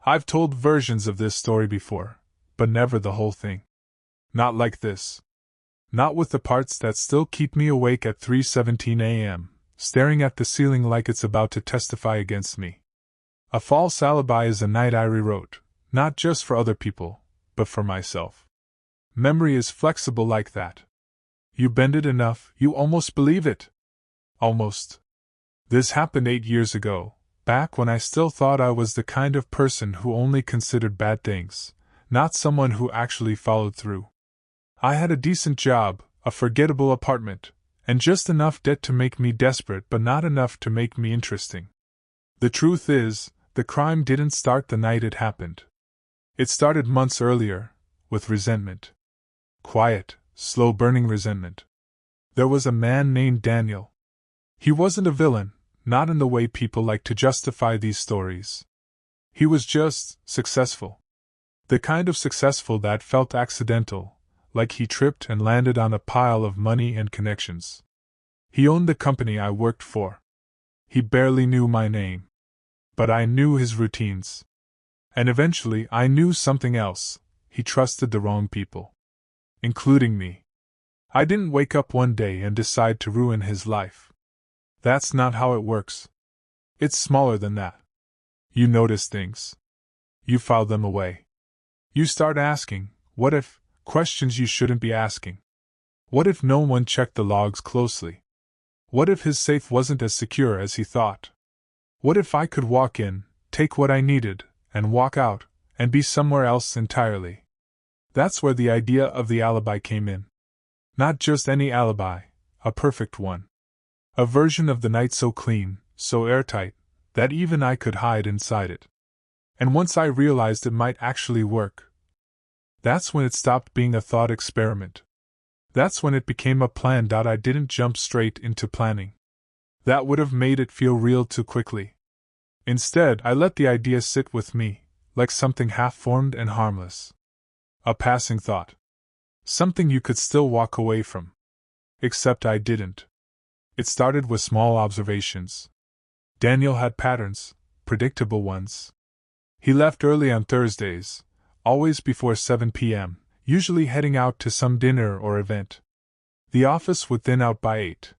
I've told versions of this story before, but never the whole thing. Not like this. Not with the parts that still keep me awake at 3:17 a.m., staring at the ceiling like it's about to testify against me. A false alibi is a night I rewrote, not just for other people, but for myself. Memory is flexible like that. You bend it enough, you almost believe it. Almost. This happened 8 years ago, back when I still thought I was the kind of person who only considered bad things, not someone who actually followed through. I had a decent job, a forgettable apartment, and just enough debt to make me desperate but not enough to make me interesting. The truth is, the crime didn't start the night it happened. It started months earlier, with resentment. Quiet, slow-burning resentment. There was a man named Daniel. He wasn't a villain, not in the way people like to justify these stories. He was just successful. The kind of successful that felt accidental, like he tripped and landed on a pile of money and connections. He owned the company I worked for. He barely knew my name. But I knew his routines. And eventually I knew something else. He trusted the wrong people. Including me. I didn't wake up one day and decide to ruin his life. That's not how it works. It's smaller than that. You notice things. You file them away. You start asking, what if, questions you shouldn't be asking. What if no one checked the logs closely? What if his safe wasn't as secure as he thought? What if I could walk in, take what I needed, and walk out, and be somewhere else entirely? That's where the idea of the alibi came in. Not just any alibi, a perfect one. A version of the night so clean, so airtight, that even I could hide inside it. And once I realized it might actually work, that's when it stopped being a thought experiment. That's when it became a plan. I didn't jump straight into planning. That would have made it feel real too quickly. Instead, I let the idea sit with me, like something half-formed and harmless. A passing thought. Something you could still walk away from. Except I didn't. It started with small observations. Daniel had patterns, predictable ones. He left early on Thursdays, always before 7 p.m., usually heading out to some dinner or event. The office would thin out by 8.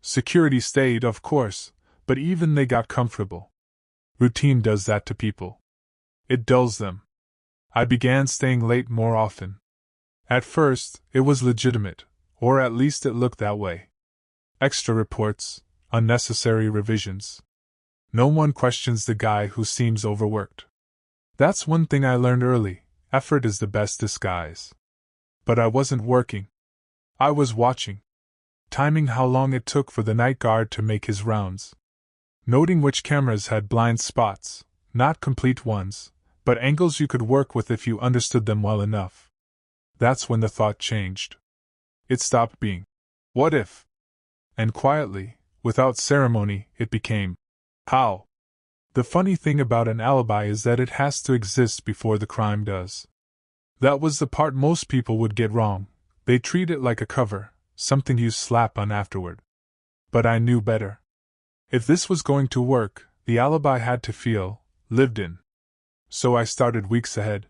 Security stayed, of course, but even they got comfortable. Routine does that to people. It dulls them. I began staying late more often. At first, it was legitimate, or at least it looked that way. Extra reports, unnecessary revisions. No one questions the guy who seems overworked. That's one thing I learned early: effort is the best disguise. But I wasn't working. I was watching. Timing how long it took for the night guard to make his rounds. Noting which cameras had blind spots, not complete ones, but angles you could work with if you understood them well enough. That's when the thought changed. It stopped being, what if? And quietly, without ceremony, it became, how? The funny thing about an alibi is that it has to exist before the crime does. That was the part most people would get wrong. They treat it like a cover, something you slap on afterward. But I knew better. If this was going to work, the alibi had to feel lived in. So I started weeks ahead.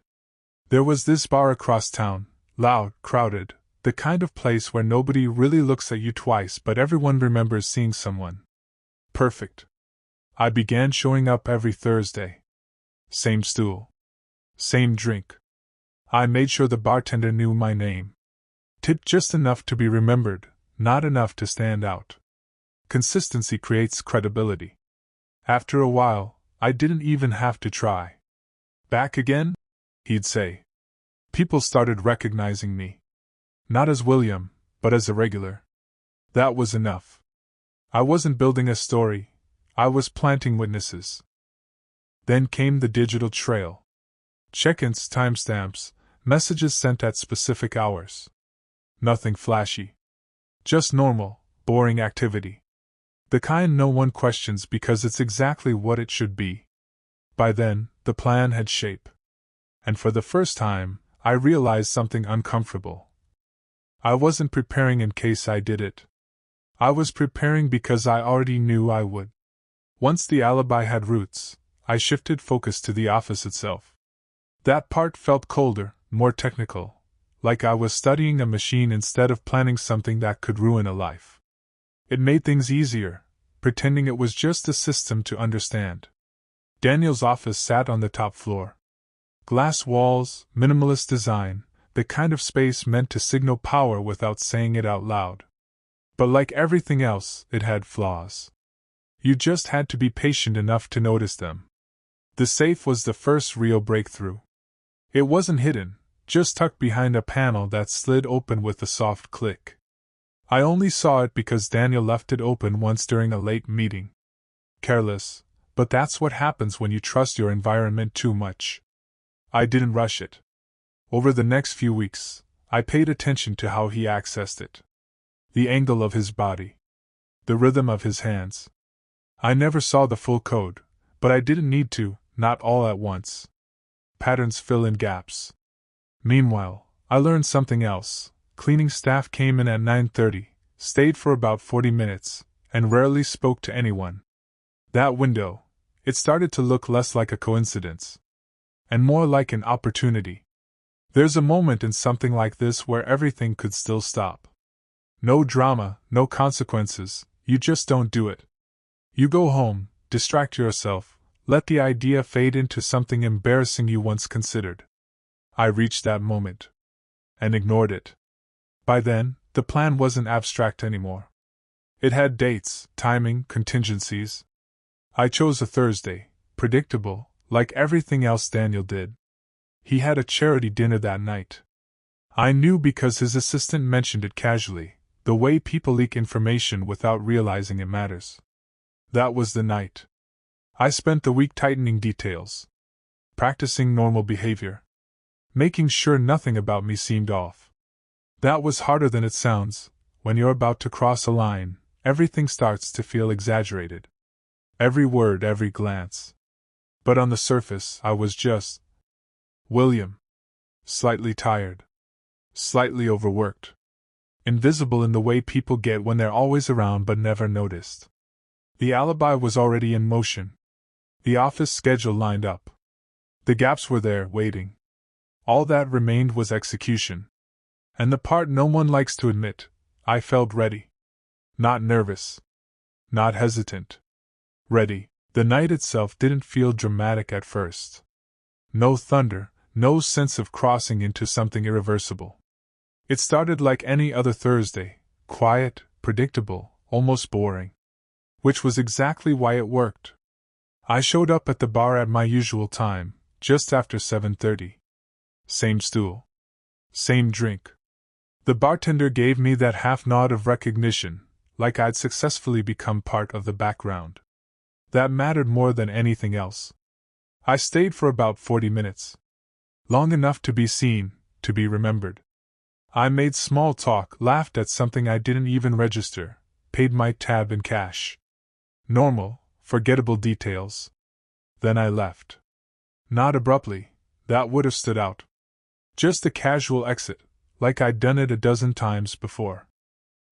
There was this bar across town, loud, crowded, the kind of place where nobody really looks at you twice but everyone remembers seeing someone. Perfect. I began showing up every Thursday. Same stool. Same drink. I made sure the bartender knew my name. Tipped just enough to be remembered, not enough to stand out. Consistency creates credibility. After a while, I didn't even have to try. Back again? He'd say. People started recognizing me. Not as William, but as a regular. That was enough. I wasn't building a story, I was planting witnesses. Then came the digital trail. Check-ins, timestamps, messages sent at specific hours. Nothing flashy. Just normal, boring activity. The kind no one questions because it's exactly what it should be. By then, the plan had shape. And for the first time, I realized something uncomfortable. I wasn't preparing in case I did it. I was preparing because I already knew I would. Once the alibi had roots, I shifted focus to the office itself. That part felt colder, more technical, like I was studying a machine instead of planning something that could ruin a life. It made things easier, pretending it was just a system to understand. Daniel's office sat on the top floor. Glass walls, minimalist design, the kind of space meant to signal power without saying it out loud. But like everything else, it had flaws. You just had to be patient enough to notice them. The safe was the first real breakthrough. It wasn't hidden, just tucked behind a panel that slid open with a soft click. I only saw it because Daniel left it open once during a late meeting. Careless, but that's what happens when you trust your environment too much. I didn't rush it. Over the next few weeks, I paid attention to how he accessed it. The angle of his body. The rhythm of his hands. I never saw the full code, but I didn't need to, not all at once. Patterns fill in gaps. Meanwhile, I learned something else. Cleaning staff came in at 9:30, stayed for about 40 minutes, and rarely spoke to anyone. That window, it started to look less like a coincidence, and more like an opportunity. There's a moment in something like this where everything could still stop. No drama, no consequences, you just don't do it. You go home, distract yourself, let the idea fade into something embarrassing you once considered. I reached that moment. And ignored it. By then, the plan wasn't abstract anymore. It had dates, timing, contingencies. I chose a Thursday, predictable, like everything else Daniel did. He had a charity dinner that night. I knew because his assistant mentioned it casually, the way people leak information without realizing it matters. That was the night. I spent the week tightening details, practicing normal behavior, making sure nothing about me seemed off. That was harder than it sounds. When you're about to cross a line, everything starts to feel exaggerated. Every word, every glance. But on the surface, I was just William. Slightly tired. Slightly overworked. Invisible in the way people get when they're always around but never noticed. The alibi was already in motion. The office schedule lined up. The gaps were there, waiting. All that remained was execution. And the part no one likes to admit, I felt ready. Not nervous. Not hesitant. Ready. The night itself didn't feel dramatic at first. No thunder, no sense of crossing into something irreversible. It started like any other Thursday, quiet, predictable, almost boring. Which was exactly why it worked. I showed up at the bar at my usual time, just after 7:30. Same stool. Same drink. The bartender gave me that half nod of recognition, like I'd successfully become part of the background. That mattered more than anything else. I stayed for about 40 minutes. Long enough to be seen, to be remembered. I made small talk, laughed at something I didn't even register, paid my tab in cash. Normal, forgettable details. Then I left. Not abruptly, that would have stood out. Just a casual exit, like I'd done it a dozen times before.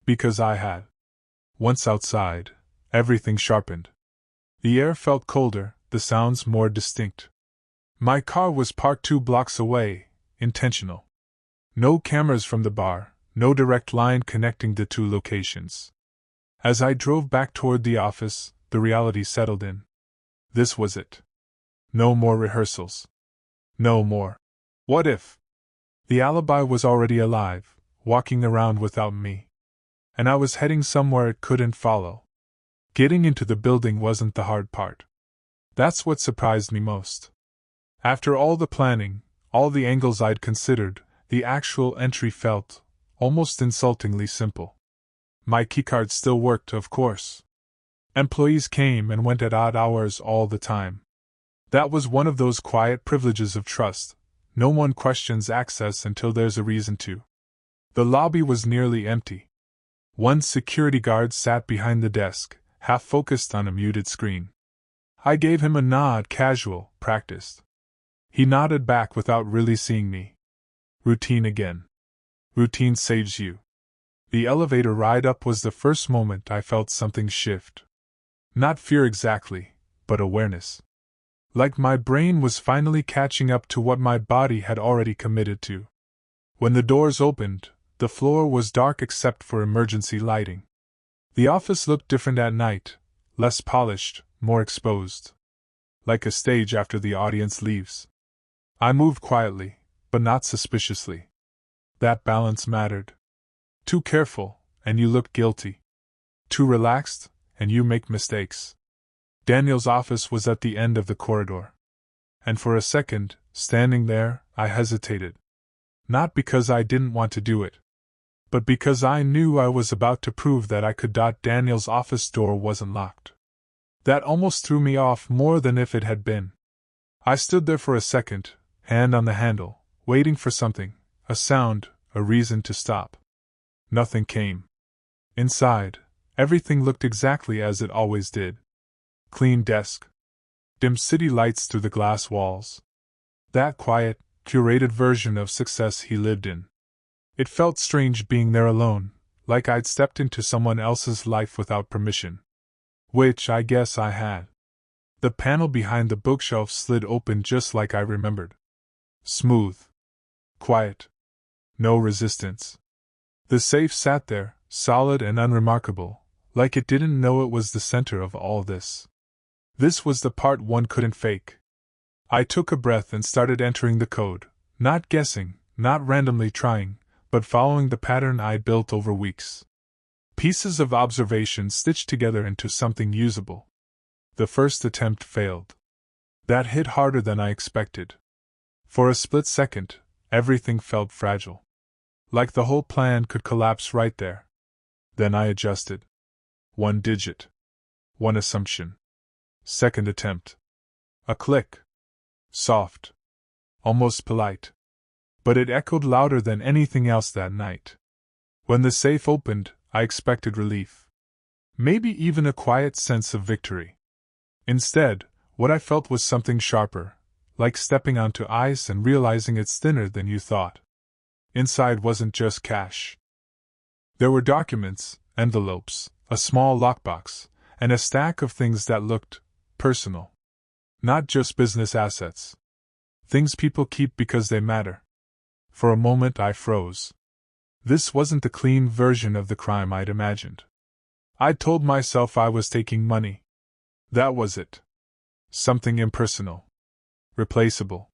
Because I had. Once outside, everything sharpened. The air felt colder, the sounds more distinct. My car was parked 2 blocks away, intentional. No cameras from the bar, no direct line connecting the two locations. As I drove back toward the office, the reality settled in. This was it. No more rehearsals. No more. What if? The alibi was already alive, walking around without me. And I was heading somewhere it couldn't follow. Getting into the building wasn't the hard part. That's what surprised me most. After all the planning, all the angles I'd considered, the actual entry felt almost insultingly simple. My keycard still worked, of course. Employees came and went at odd hours all the time. That was one of those quiet privileges of trust. No one questions access until there's a reason to. The lobby was nearly empty. One security guard sat behind the desk, half focused on a muted screen. I gave him a nod, casual, practiced. He nodded back without really seeing me. Routine again. Routine saves you. The elevator ride up was the first moment I felt something shift. Not fear exactly, but awareness. Like my brain was finally catching up to what my body had already committed to. When the doors opened, the floor was dark except for emergency lighting. The office looked different at night, less polished, more exposed. Like a stage after the audience leaves. I moved quietly, but not suspiciously. That balance mattered. Too careful, and you look guilty. Too relaxed, and you make mistakes. Daniel's office was at the end of the corridor. And for a second, standing there, I hesitated. Not because I didn't want to do it, but because I knew I was about to prove that I could. Daniel's office door wasn't locked. That almost threw me off more than if it had been. I stood there for a second, hand on the handle, waiting for something, a sound, a reason to stop. Nothing came. Inside, everything looked exactly as it always did. Clean desk. Dim city lights through the glass walls. That quiet, curated version of success he lived in. It felt strange being there alone, like I'd stepped into someone else's life without permission. Which I guess I had. The panel behind the bookshelf slid open just like I remembered. Smooth. Quiet. No resistance. The safe sat there, solid and unremarkable, like it didn't know it was the center of all this. This was the part one couldn't fake. I took a breath and started entering the code, not guessing, not randomly trying, but following the pattern I'd built over weeks. Pieces of observation stitched together into something usable. The first attempt failed. That hit harder than I expected. For a split second, everything felt fragile. Like the whole plan could collapse right there. Then I adjusted. One digit. One assumption. Second attempt. A click. Soft. Almost polite. But it echoed louder than anything else that night. When the safe opened, I expected relief. Maybe even a quiet sense of victory. Instead, what I felt was something sharper, like stepping onto ice and realizing it's thinner than you thought. Inside wasn't just cash. There were documents, envelopes, a small lockbox, and a stack of things that looked personal. Not just business assets. Things people keep because they matter. For a moment I froze. This wasn't the clean version of the crime I'd imagined. I'd told myself I was taking money. That was it. Something impersonal. Replaceable.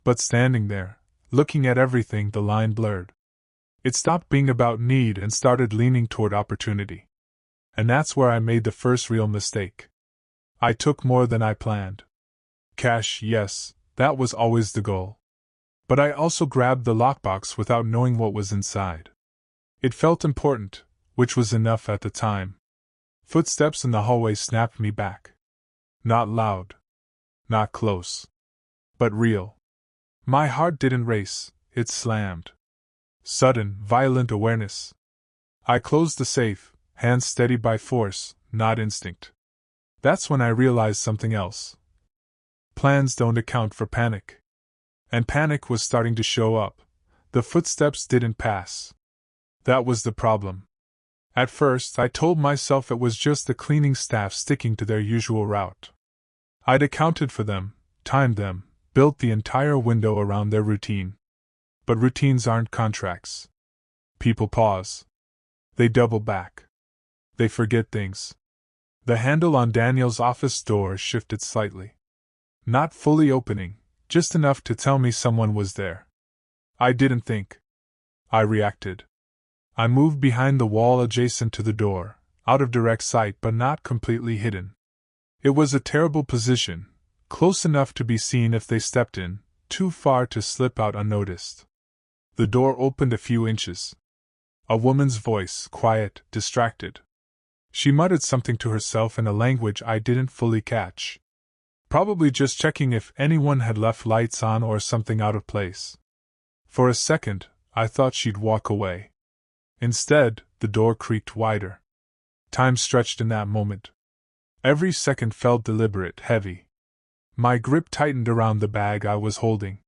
But standing there, looking at everything, the line blurred. It stopped being about need and started leaning toward opportunity. And that's where I made the first real mistake. I took more than I planned. Cash, yes, that was always the goal. But I also grabbed the lockbox without knowing what was inside. It felt important, which was enough at the time. Footsteps in the hallway snapped me back. Not loud. Not close. But real. My heart didn't race, it slammed. Sudden, violent awareness. I closed the safe, hands steady by force, not instinct. That's when I realized something else. Plans don't account for panic. And panic was starting to show up. The footsteps didn't pass. That was the problem. At first, I told myself it was just the cleaning staff sticking to their usual route. I'd accounted for them, timed them, built the entire window around their routine. But routines aren't contracts. People pause. They double back. They forget things. The handle on Daniel's office door shifted slightly. Not fully opening, just enough to tell me someone was there. I didn't think. I reacted. I moved behind the wall adjacent to the door, out of direct sight but not completely hidden. It was a terrible position, close enough to be seen if they stepped in, too far to slip out unnoticed. The door opened a few inches. A woman's voice, quiet, distracted. She muttered something to herself in a language I didn't fully catch. Probably just checking if anyone had left lights on or something out of place. For a second, I thought she'd walk away. Instead, the door creaked wider. Time stretched in that moment. Every second felt deliberate, heavy. My grip tightened around the bag I was holding.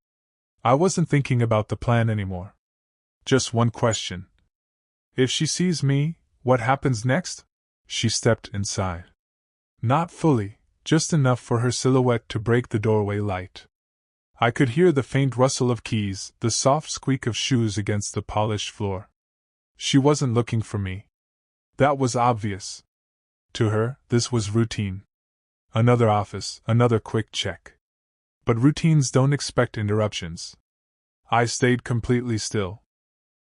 I wasn't thinking about the plan anymore. Just one question. If she sees me, what happens next? She stepped inside. Not fully, just enough for her silhouette to break the doorway light. I could hear the faint rustle of keys, the soft squeak of shoes against the polished floor. She wasn't looking for me. That was obvious. To her, this was routine. Another office, another quick check. But routines don't expect interruptions. I stayed completely still.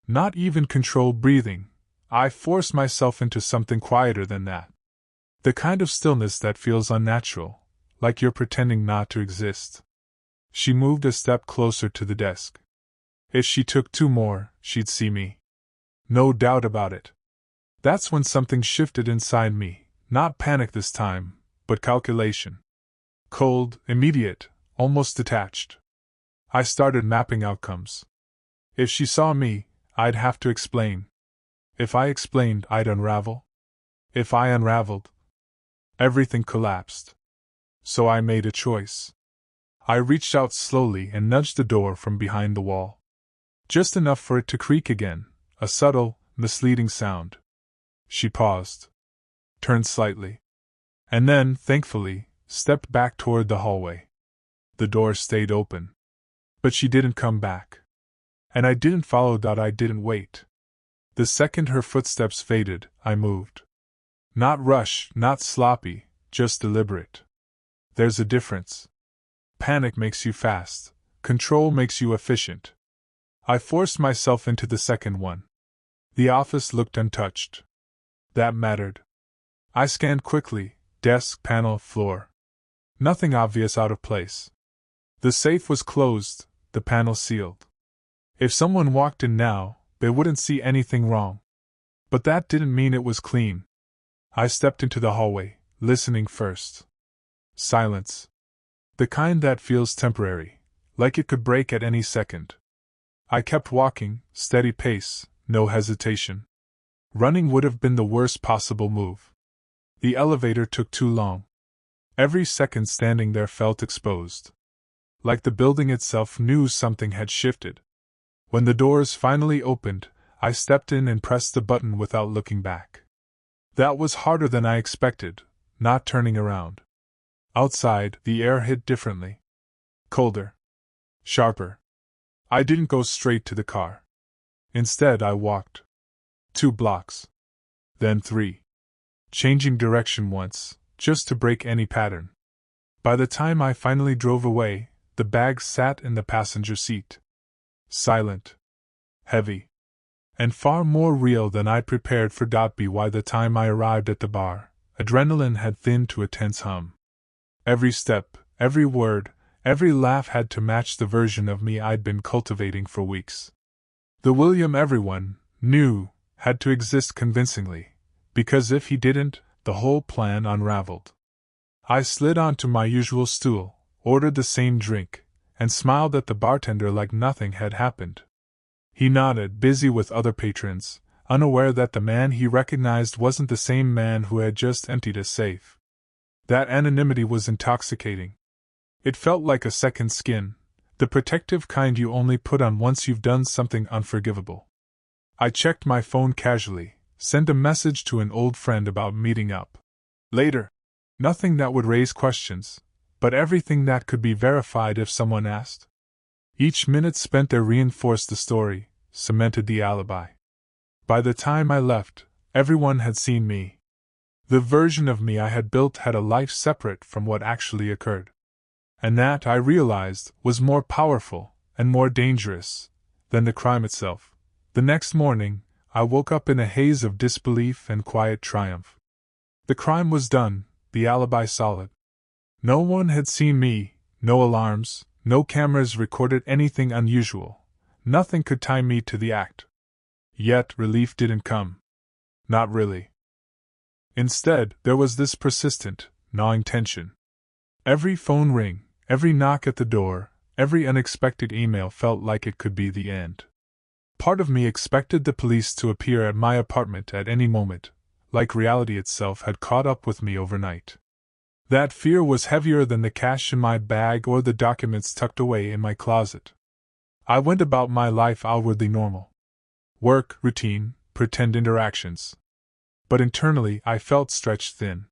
Not even controlled breathing. I forced myself into something quieter than that. The kind of stillness that feels unnatural, like you're pretending not to exist. She moved a step closer to the desk. If she took two more, she'd see me. No doubt about it. That's when something shifted inside me, not panic this time, but calculation. Cold, immediate, almost detached. I started mapping outcomes. If she saw me, I'd have to explain. If I explained, I'd unravel. If I unraveled, everything collapsed. So I made a choice. I reached out slowly and nudged the door from behind the wall. Just enough for it to creak again, a subtle, misleading sound. She paused, turned slightly, and then, thankfully, stepped back toward the hallway. The door stayed open. But she didn't come back. And I didn't follow. I didn't wait. The second her footsteps faded, I moved. Not rush, not sloppy, just deliberate. There's a difference. Panic makes you fast. Control makes you efficient. I forced myself into the second one. The office looked untouched. That mattered. I scanned quickly, desk, panel, floor. Nothing obvious out of place. The safe was closed, the panel sealed. If someone walked in now, they wouldn't see anything wrong. But that didn't mean it was clean. I stepped into the hallway, listening first. Silence. The kind that feels temporary, like it could break at any second. I kept walking, steady pace, no hesitation. Running would have been the worst possible move. The elevator took too long. Every second standing there felt exposed. Like the building itself knew something had shifted. When the doors finally opened, I stepped in and pressed the button without looking back. That was harder than I expected, not turning around. Outside, the air hit differently. Colder. Sharper. I didn't go straight to the car. Instead, I walked. 2 blocks. Then 3. Changing direction once, just to break any pattern. By the time I finally drove away, the bag sat in the passenger seat. Silent. Heavy. And far more real than I'd prepared for. By the time I arrived at the bar, adrenaline had thinned to a tense hum. Every step, every word, every laugh had to match the version of me I'd been cultivating for weeks. The William everyone knew had to exist convincingly, because if he didn't, the whole plan unraveled. I slid onto my usual stool, ordered the same drink, and smiled at the bartender like nothing had happened. He nodded, busy with other patrons, unaware that the man he recognized wasn't the same man who had just emptied a safe. That anonymity was intoxicating. It felt like a second skin, the protective kind you only put on once you've done something unforgivable. I checked my phone casually, sent a message to an old friend about meeting up later. Nothing that would raise questions, but everything that could be verified if someone asked. Each minute spent there reinforced the story, cemented the alibi. By the time I left, everyone had seen me. The version of me I had built had a life separate from what actually occurred. And that, I realized, was more powerful and more dangerous than the crime itself. The next morning, I woke up in a haze of disbelief and quiet triumph. The crime was done, the alibi solid. No one had seen me, no alarms, no cameras recorded anything unusual. Nothing could tie me to the act. Yet relief didn't come. Not really. Instead, there was this persistent, gnawing tension. Every phone ring, every knock at the door, every unexpected email felt like it could be the end. Part of me expected the police to appear at my apartment at any moment, like reality itself had caught up with me overnight. That fear was heavier than the cash in my bag or the documents tucked away in my closet. I went about my life outwardly normal. Work, routine, pretend interactions. But internally I felt stretched thin.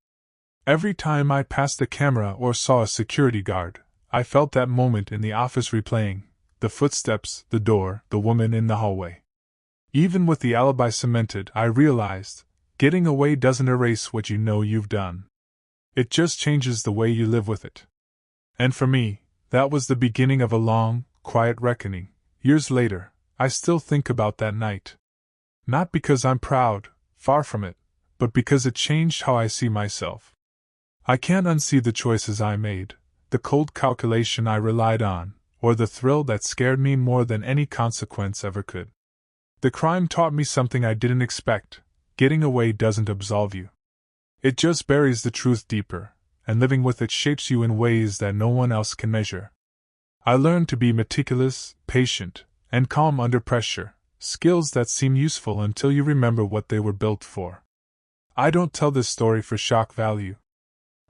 Every time I passed a camera or saw a security guard, I felt that moment in the office replaying: the footsteps, the door, the woman in the hallway. Even with the alibi cemented, I realized, getting away doesn't erase what you know you've done. It just changes the way you live with it. And for me, that was the beginning of a long, quiet reckoning. Years later, I still think about that night. Not because I'm proud, far from it, but because it changed how I see myself. I can't unsee the choices I made, the cold calculation I relied on, or the thrill that scared me more than any consequence ever could. The crime taught me something I didn't expect: getting away doesn't absolve you. It just buries the truth deeper, and living with it shapes you in ways that no one else can measure. I learned to be meticulous, patient, and calm under pressure, skills that seem useful until you remember what they were built for. I don't tell this story for shock value.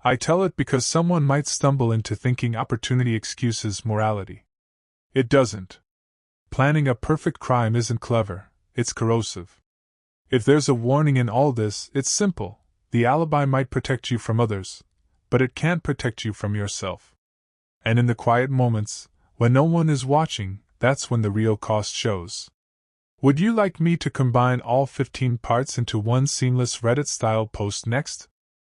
I tell it because someone might stumble into thinking opportunity excuses morality. It doesn't. Planning a perfect crime isn't clever, it's corrosive. If there's a warning in all this, it's simple: the alibi might protect you from others, but it can't protect you from yourself. And in the quiet moments, when no one is watching, that's when the real cost shows. Would you like me to combine all 15 parts into one seamless Reddit-style post next?